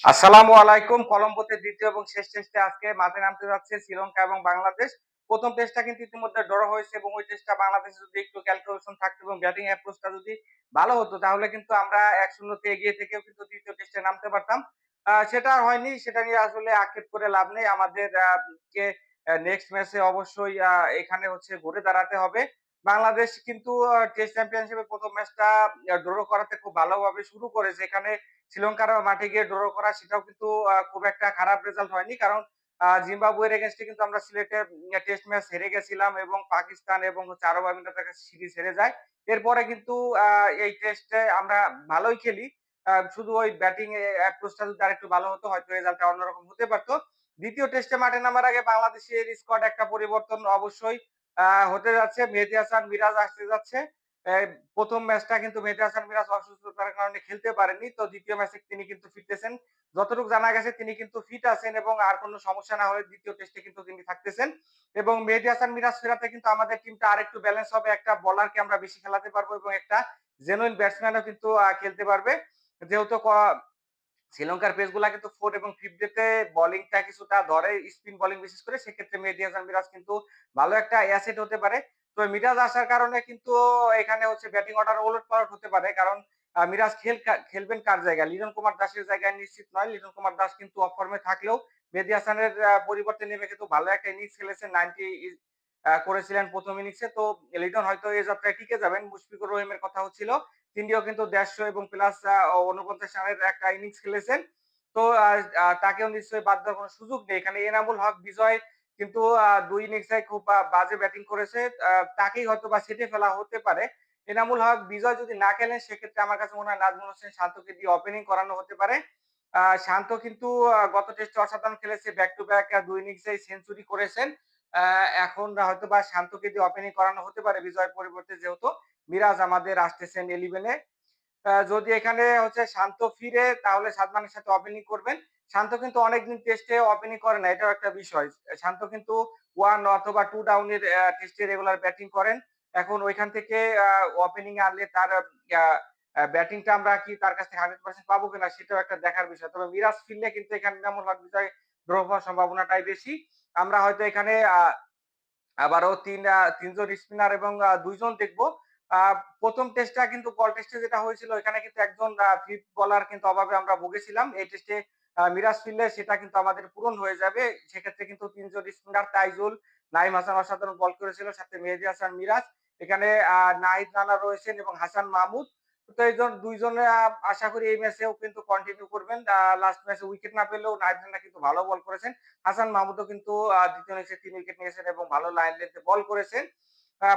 আসসালামু আলাইকুম। কলম্বোতে ২য় এবং শেষ টেস্টে আজকে মাঠে নামতে যাচ্ছে শ্রীলঙ্কা এবং বাংলাদেশ। ১ম টেস্টটা কিন্তু ইতিমধ্যে ড্র হয়েছে এবং ওই টেস্টটা বাংলাদেশে যদি একটু ক্যালকুলেশন থাকতো এবং ব্যাটিং অ্যাপ্রোচটা যদি ভালো হতো তাহলে কিন্তু আমরা ১-০ তে এগিয়ে থেকেও কিন্তু ২য় টেস্টে নামতে পারতাম। সেটা আর হয়নি। সেটা নিয়ে আসলে আক্ষেপ করে লাভ নেই। আমাদের কে নেক্সট ম্যাচে অবশ্যই এখানে হচ্ছে ঘুরে দাঁড়াতে হবে। বাংলাদেশ কিন্তু টেস্ট চ্যাম্পিয়নশিপে ১ম ম্যাচটা ড্র করাতে খুব ভালোভাবে শুরু করেছে। এখানে শ্রীলঙ্কার মাঠে গিয়ে ড্র করা সেটাও কিন্তু খুব একটা খারাপ রেজাল্ট হয়নি। কারণ জিম্বাবুয়ের এগেইনস্টে কিন্তু আমরা সিলেটে টেস্ট ম্যাচ হেরে গেছিলাম এবং পাকিস্তান এবং হচ্ছে আরব আমিরাতের কাছে সিরিজ হেরে যায়। এরপরে কিন্তু আ এই টেস্টে আমরা ভালোই খেলি। শুধু ওই ব্যাটিং অ্যাপ্রোচটা যদি আরেকটু ভালো হতো হয়তো রেজাল্টটা অন্যরকম হতে পারত। ২য় টেস্টে মাঠে নামার আগে বাংলাদেশের স্কোয়াড একটা পরিবর্তন অবশ্যই হতে যাচ্ছে। মেহেদী হাসান মিরাজ আসতে যাচ্ছে। এ ১ম ম্যাচটা কিন্তু মেহেদী হাসান মিরাজ অসুস্থতার কারণে খেলতে পারেননি। তো ২য় ম্যাচে তিনি কিন্তু ফিরতেছেন। যতটুকু জানা গেছে তিনি কিন্তু ফিট আছেন এবং আর কোন সমস্যা না হলে ২য় টেস্টে কিন্তু তিনি থাকতেছেন। এবং মেহেদী হাসান মিরাজ ফেরাতে কিন্তু আমাদের টিমটা আরেকটু ব্যালেন্স হবে। একটা বোলারকে আমরা বেশি খেলাতে পারবো এবং একটা জেনুইন ব্যাটসম্যানও কিন্তু খেলতে পারবে। যেহেতু শ্রীলঙ্কার পেসগুলা কিন্তু 4 এবং 5 ডেতে বোলিংটা কিছুটা ধরে স্পিন বোলিং বিশেষ করে সেক্ষেত্রে মেহেদী হাসান মিরাজ কিন্তু ভালো একটা অ্যাসেট হতে পারে। তো মিরাজ আসার কারণে কিন্তু এখানে হচ্ছে ব্যাটিং অর্ডার ওলটপালট হতে পারে। কারণ মিরাজ খেলবেন কার জায়গায়? লিটন কুমার দাসের জায়গায় নিশ্চিত নয়। লিটন কুমার দাস কিন্তু অফ ফর্মে থাকলেও মেহেদী হাসানের পরিবর্তে নেমে কিন্তু ভালো একটা ইনিংস খেলেছেন। 90 করেছিলেন ১ম ইনিংসে। তো লিটন হয়তো এ যাত্রায় টিকে যাবেন। মুশফিকুর রহিমের কথা হচ্ছিল। তিনিও কিন্তু ১৫০ এবং প্লাস ৪৯ রানের একটা ইনিংস খেলেছেন। তো আ আ তাকেও নিশ্চয়ই বাদ দেওয়ার কোন সুযোগ নেই। এখানে এনামুল হক বিজয় কিন্তু ২ ইনিংসে খুব বাজে ব্যাটিং করেছে। তাকেই হয়তোবা ছেঁটে ফেলা হতে পারে। এনামুল হক বিজয় যদি না খেলেন সেক্ষেত্রে আমার কাছে মনে হয় নাজমুল হোসেন শান্তকে দিয়ে ওপেনিং করানো হতে পারে। শান্ত কিন্তু গত টেস্টে অসাধারণ খেলেছে। ব্যাক টু ব্যাক ২ ইনিংসেই সেঞ্চুরি করেছেন। আ এখন হয়তোবা শান্তকে দিয়ে ওপেনিং করানো হতে পারে বিজয়ের পরিবর্তে যেহেতু মিরাজ আমাদের আসতেছেন 11 এ। যদি এখানে হচ্ছে শান্ত ফিরে তাহলে সাদমানের সাথে ওপেনিং করবেন। শান্ত কিন্তু অনেকদিন টেস্টে ওপেনিং করে না। এটাও একটা বিষয়। শান্ত কিন্তু 1 অথবা 2 ডাউনের টেস্টে রেগুলার ব্যাটিং করেন। এখন ওইখান থেকে ওপেনিং এ আনলে তার আ আ ব্যাটিংটা আমরা কি তার কাছ থেকে 100% পাবো কিনা সেটাও একটা দেখার বিষয়। তবে মিরাজ ফিরলে কিন্তু এখানে এনামুল হক বিজয় ড্র হওয়ার সম্ভাবনাটাই বেশি। আমরা হয়তো এখানে আবারও ৩ জন স্পিনার এবং ২ জন দেখবো। আ ১ম টেস্টটা কিন্তু টেস্টে যেটা হয়েছিল এখানে কিন্তু একজন ফিফথ বোলার কিন্তু অভাবে আমরা ভুগেছিলাম। এই টেস্টে মিরাজ ফিরলে সেটা কিন্তু আমাদের পূরণ হয়ে যাবে। সেক্ষেত্রে কিন্তু ৩ জন স্পিনার তাইজুল, নাঈম হাসান অসাধারণ বল করেছিল। সাথে মেহেদী হাসান মিরাজ। এখানে নাহিদ রানা রয়েছেন এবং হাসান মাহমুদ। তো এইজন ২ জনে আশা করি এই ম্যাচেও কিন্তু কন্টিনিউ করবেন। লাস্ট ম্যাচে উইকেট না পেলেও নাহিদ রানা কিন্তু ভালো বল করেছেন। হাসান মাহমুদও কিন্তু ২য় ইনিংসে ৩ উইকেট নিয়েছেন এবং ভালো লাইন লেন্থে বল করেছেন।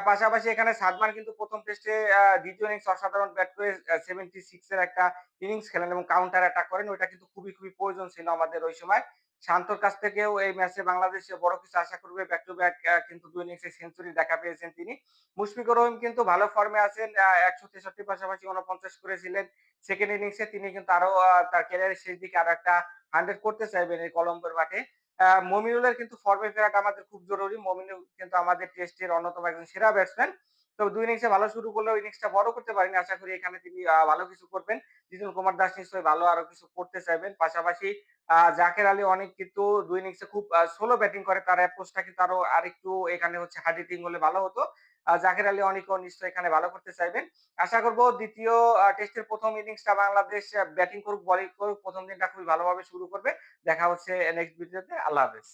পাশাপাশি এখানে সাদমান কিন্তু ১ম টেস্টে ২য় ইনিংস অসাধারণ ব্যাট করে 76 এর একটা ইনিংস খেলেন এবং কাউন্টার অ্যাটাক করেন। ওইটা কিন্তু খুবই প্রয়োজন ছিল আমাদের ওই সময়। শান্তর কাছ থেকেও এই ম্যাচে বাংলাদেশ বড় কিছু আশা করবে। ব্যাক টু ব্যাক কিন্তু ২ ইনিংসে সেঞ্চুরি দেখা পেয়েছেন তিনি। মুশফিকুর রহিম কিন্তু ভালো ফর্মে আছেন। ১৬৩ পাশাপাশি ৪৯ করেছিলেন। সেকেন্ড ইনিংসে তিনি কিন্তু আরো তার ক্যারিয়ারের শেষ দিকে আরো একটা 100 করতে চাইবেন এই কলম্বোর মাঠে। মমিনুলের কিন্তু ফর্মে ফেরাটা আমাদের খুব জরুরি। মমিনুল কিন্তু আমাদের টেস্টের অন্যতম একজন সেরা ব্যাটসম্যান। তো ২ ইনিংসে ভালো শুরু করলেও ইনিংসটা বড় করতে পারেনি। আশা করি এখানে তিনি ভালো কিছু করবেন। লিটন কুমার দাস নিশ্চয়ই ভালো আরো কিছু করতে চাইবেন। পাশাপাশি জাকের আলী অনেক কিন্তু ২ ইনিংসে খুব স্লো ব্যাটিং করে। তার অ্যাপ্রোচটা কিন্তু আরেকটু এখানে হচ্ছে হার্ড হিটিং হলে ভালো হতো। জাকের আলী অনেকও নিশ্চয়ই এখানে ভালো করতে চাইবেন। আশা করব ২য় টেস্টের ১ম ইনিংসটা বাংলাদেশ ব্যাটিং করুক, বোলিং করুক। ১ম দিনটা খুবই ভালোভাবে শুরু করবে। দেখা হচ্ছে নেক্সট ভিডিওতে। আল্লাহ হাফেজ।